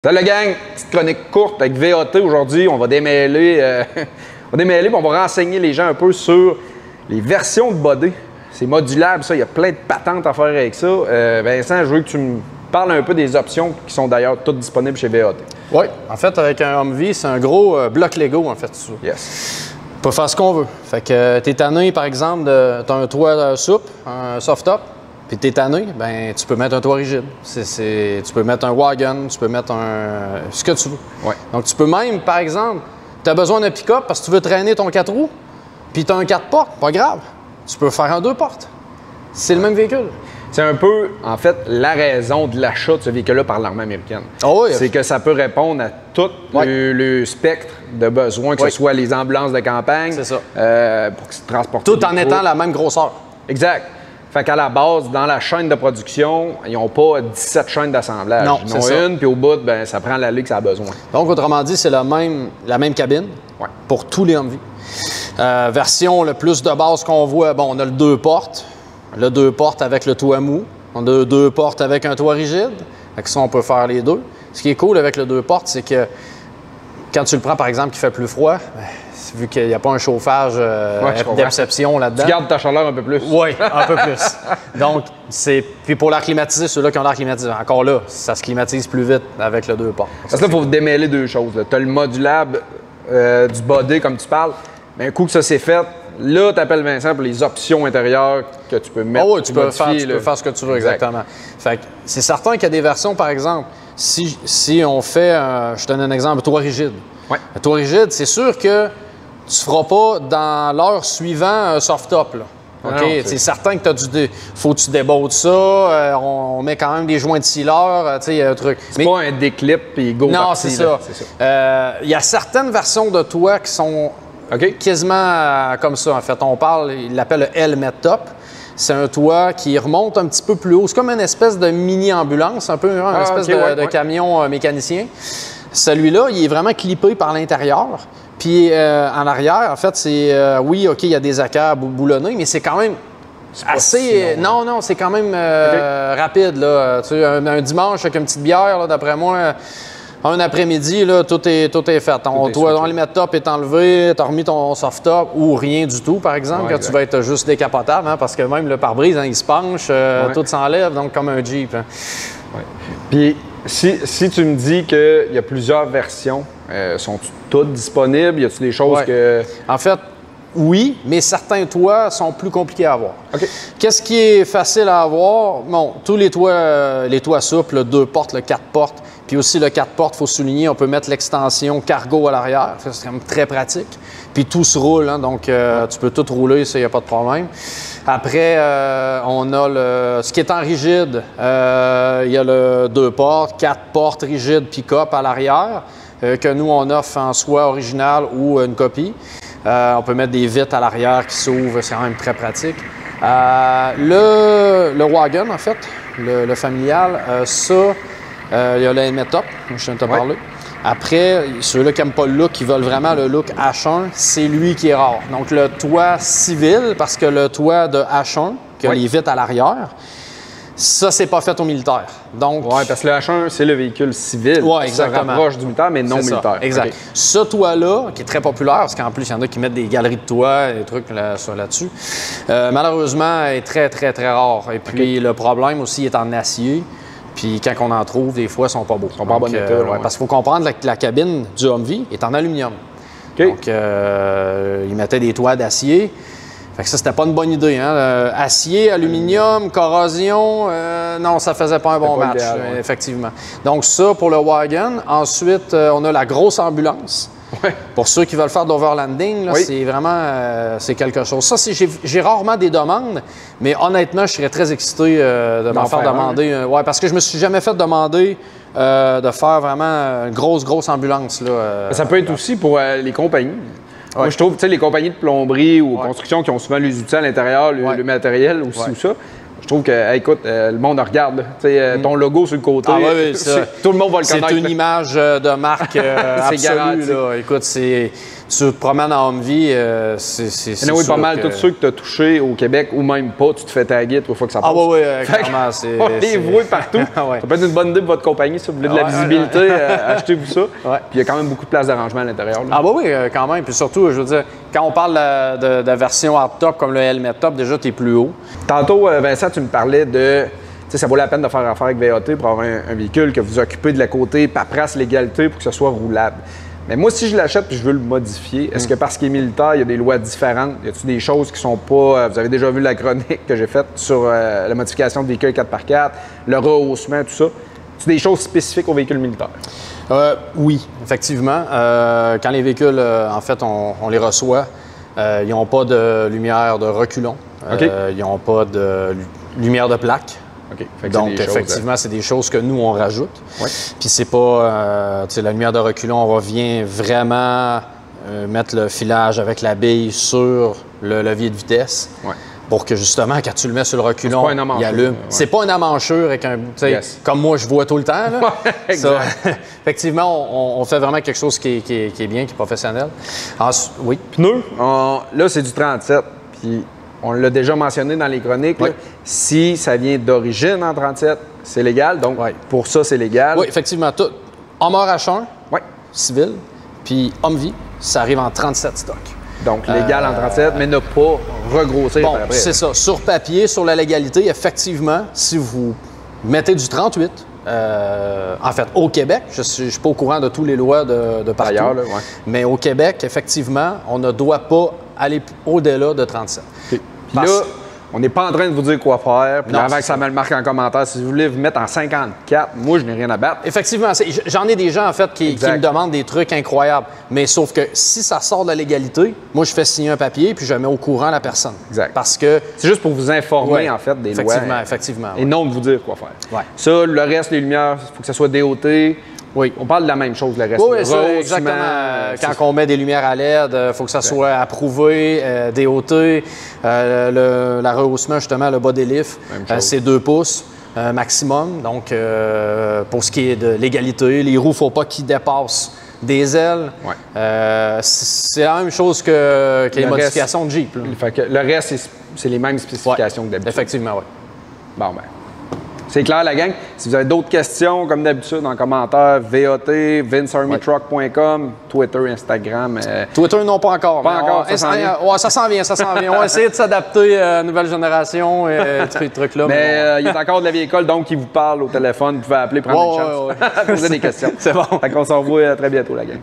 Salut la gang, petite chronique courte avec VAT aujourd'hui. On va démêler, puis on va renseigner les gens un peu sur les versions de body. C'est modulable, ça. Il y a plein de patentes à faire avec ça. Vincent, je veux que tu me parles un peu des options qui sont d'ailleurs toutes disponibles chez VAT. Oui, en fait, avec un Humvee, c'est un gros bloc Lego, en fait. Yes. On peut faire ce qu'on veut. Fait que t'es tanné, par exemple, t'as un toit souple, un soft-top, puis t'es tanné, ben tu peux mettre un toit rigide. Tu peux mettre un wagon, tu peux mettre ce que tu veux. Ouais. Donc, tu peux même, par exemple, tu as besoin d'un pick-up parce que tu veux traîner ton 4 roues, puis tu as un 4 portes, pas grave. Tu peux faire un 2 portes. C'est le même véhicule. C'est un peu, en fait, la raison de l'achat de ce véhicule-là par l'armée américaine. Oh oui. C'est que ça peut répondre à tout le spectre de besoins, que ce soit les ambulances de campagne, c'est ça. Pour que se transportent. Tout en étant la même grosseur. Exact. Fait qu'à la base, dans la chaîne de production, ils n'ont pas 17 chaînes d'assemblage. Non, ils en ont une, puis au bout, ben, ça prend l'allée que ça a besoin. Donc, autrement dit, c'est la même cabine pour tous les Humvee. Version le plus de base qu'on voit, bon, on a le 2 portes. Le 2 portes avec le toit mou. On a 2 portes avec un toit rigide. Fait que ça, on peut faire les deux. Ce qui est cool avec le 2 portes, c'est que quand tu le prends, par exemple, qui fait plus froid, vu qu'il n'y a pas un chauffage d'exception là-dedans. Tu gardes ta chaleur un peu plus. Oui, un peu plus. Donc, puis pour l'air climatisé, ceux-là qui ont l'air climatisé, encore là, ça se climatise plus vite avec le 2 portes. Parce que là, il faut démêler deux choses. Tu as le modulable du body, comme tu parles. Mais un coup que ça s'est fait, là, tu appelles Vincent pour les options intérieures que tu peux mettre. Oh oui, tu peux faire ce que tu veux, exactement. Fait que c'est certain qu'il y a des versions, par exemple, si on fait, je te donne un exemple, un toit rigide. Ouais. Un toit rigide, c'est sûr que tu ne feras pas dans l'heure suivant un soft-top. Okay? C'est certain que faut que tu débautes ça. On met quand même des joints de sealer, il y a un truc. C'est pas un déclip et go. Non, c'est ça. Il y a certaines versions de toit qui sont quasiment comme ça, en fait. Il l'appelle le helmet top. C'est un toit qui remonte un petit peu plus haut. C'est comme une espèce de mini-ambulance, un peu une espèce de camion mécanicien. Celui-là, il est vraiment clippé par l'intérieur. Puis en arrière, en fait, c'est oui, OK, il y a des accables boulonnés, mais c'est quand même assez. Non, c'est quand même rapide. Là. Tu sais, un dimanche avec une petite bière, d'après moi, un après-midi, là, tout est fait. Ton helmet top est enlevé, tu as remis ton soft top ou rien du tout, par exemple, quand tu vas être juste décapotable, hein, parce que même le pare-brise, il se penche, tout s'enlève, donc comme un Jeep. Hein. Ouais. Puis si tu me dis qu'il y a plusieurs versions, sont toutes disponibles? Y a-t-il des choses que... En fait, oui, mais certains toits sont plus compliqués à avoir. Qu'est-ce qui est facile à avoir? Bon, tous les toits souples, le 2 portes, le 4 portes, puis aussi le 4 portes, il faut souligner, on peut mettre l'extension cargo à l'arrière. C'est quand même très pratique. Puis tout se roule, hein, donc tu peux tout rouler, ça, il n'y a pas de problème. Après, on a ce qui est en rigide. Il y a le 2 portes, 4 portes rigides pick-up à l'arrière, que nous, on offre en soit original ou une copie. On peut mettre des vitres à l'arrière qui s'ouvrent, c'est quand même très pratique. Le wagon, en fait, le familial, il y a le helmet top, je viens de te parler. Après, ceux-là qui n'aiment pas le look, qui veulent vraiment le look H1, c'est lui qui est rare. Donc, le toit civil, parce que le toit de H1, qui a les vitres à l'arrière, ça, c'est pas fait au militaire. Donc, parce que le H1, c'est le véhicule civil. Oui, exactement. Ça rapproche du militaire, mais non militaire. Exact. Ce toit-là, qui est très populaire, parce qu'en plus, il y en a qui mettent des galeries de toit et des trucs là-dessus, malheureusement, est très, très, très rare. Et puis, le problème aussi est en acier. Puis quand on en trouve, des fois, ils sont pas beaux. Ils sont pas en bon état. Parce qu'il faut comprendre que la cabine du Humvee est en aluminium. Donc, ils mettaient des toits d'acier. Fait que ça, c'était pas une bonne idée. Hein? Acier, aluminium, corrosion, non, ça faisait pas un bon match, effectivement. Donc ça, pour le wagon. Ensuite, on a la grosse ambulance. Pour ceux qui veulent faire de l'overlanding, c'est vraiment c'est quelque chose. Ça, j'ai rarement des demandes, mais honnêtement, je serais très excité de m'en faire demander. Parce que je me suis jamais fait demander de faire vraiment une grosse ambulance. Là, ça peut être aussi pour les compagnies. Moi, je trouve, tu sais, les compagnies de plomberie ou construction qui ont souvent les outils à l'intérieur, le matériel aussi ou ça. Je trouve que, écoute, le monde regarde. Ton logo sur le côté, tout le monde va le connaître. C'est une image de marque absolue. Là. Écoute, tu te promènes en Humvee, c'est oui, sûr pas mal. que... Tous ceux que tu as touchés au Québec ou même pas, tu te fais taguer 3 fois que ça passe. Ah oui, Fait que clairement, c'est... on les voit partout. Ouais. Ça peut être une bonne idée pour votre compagnie, si vous voulez de la visibilité, achetez-vous ça. Puis il y a quand même beaucoup de place d'arrangement à l'intérieur. Ah bah oui, quand même. Puis surtout, je veux dire, quand on parle de la version hardtop comme le helmet top, déjà, tu es plus haut. Tantôt, Vincent, tu me parlais de... Tu sais, ça vaut la peine de faire affaire avec VAT pour avoir un véhicule que vous occupez de la côté paperasse, légalité, pour que ce soit roulable. Mais moi, si je l'achète et je veux le modifier, est-ce que parce qu'il est militaire, il y a des lois différentes? Y a-t-il des choses qui sont pas... Vous avez déjà vu la chronique que j'ai faite sur la modification de véhicules 4x4, le rehaussement, tout ça. Y a-t-il des choses spécifiques aux véhicules militaires? Oui, effectivement. Quand les véhicules, en fait, on les reçoit, ils n'ont pas de lumière de reculons. OK. Ils n'ont pas de lumière de plaque. OK. Fait que Donc, c'est des choses, effectivement, c'est des choses que nous, on rajoute. Ouais. Puis c'est pas, tu sais, la lumière de reculon, on vient vraiment mettre le filage avec la bille sur le levier de vitesse. Ouais. Pour que justement, quand tu le mets sur le reculon, C'est pas une amanchure, il allume. ouais. C'est pas une amanchure avec un, tu sais, Yes. comme moi je vois tout le temps. Là. Exact. Ça, effectivement, on fait vraiment quelque chose qui est bien, qui est professionnel. Oui. Pneus, là, c'est du 37. Puis on l'a déjà mentionné dans les chroniques. Oui. Là, si ça vient d'origine en 37, c'est légal. Donc, Oui. pour ça, c'est légal. Oui, effectivement. Tout. Hummer H1, Oui. civil, puis Humvee, ça arrive en 37 stock. Donc, légal en 37, mais ne pas regrossir Bon, par après. c'est ça. Sur papier, sur la légalité, effectivement, si vous mettez du 38, en fait, au Québec, je ne suis pas au courant de toutes les lois de partout, Ailleurs, là, ouais. mais au Québec, effectivement, on ne doit pas aller au-delà de 37. Puis là, on n'est pas en train de vous dire quoi faire. Puis Non, avant c'est que ça me le marque en commentaire, si vous voulez vous mettre en 54, moi, je n'ai rien à battre. Effectivement, j'en ai des gens, en fait, qui Exact. me demandent des trucs incroyables. Mais sauf que si ça sort de la légalité, moi, je fais signer un papier puis je mets au courant la personne. Exact. Parce que... C'est juste pour vous informer, Ouais, en fait, des lois. effectivement. Et Ouais. non de vous dire quoi faire. Ouais. Ça, le reste, les lumières, il faut que ça soit DOT. Oui. On parle de la même chose, le reste. Oui, Le ça, rehaussement, exactement. c'est- Quand on met des lumières à LED, il faut que ça soit approuvé, DOT. La rehaussement, justement, le bas des lifts, Même chose. c'est 2 pouces maximum. Donc, pour ce qui est de l'égalité, les roues, il ne faut pas qu'ils dépassent des ailes. Ouais. C'est la même chose que les Le modifications de Jeep. Là. Fait que le reste, c'est les mêmes spécifications que d'habitude. Effectivement, oui. Bon, ben. C'est clair, la gang. Si vous avez d'autres questions, comme d'habitude, en commentaire, VAT, vincearmytruck.com, Twitter, Instagram. Twitter, non, pas encore. Pas mais encore, ça s'en vient. Ouais, ça s'en vient, ça s'en vient. On va essayer de s'adapter à la nouvelle génération et ces trucs-là. Mais il est encore de la vieille école, donc il vous parle au téléphone. Vous pouvez appeler, prendre une chance. Ouais. Poser des questions. C'est bon. Fait qu'on se revoit très bientôt, la gang.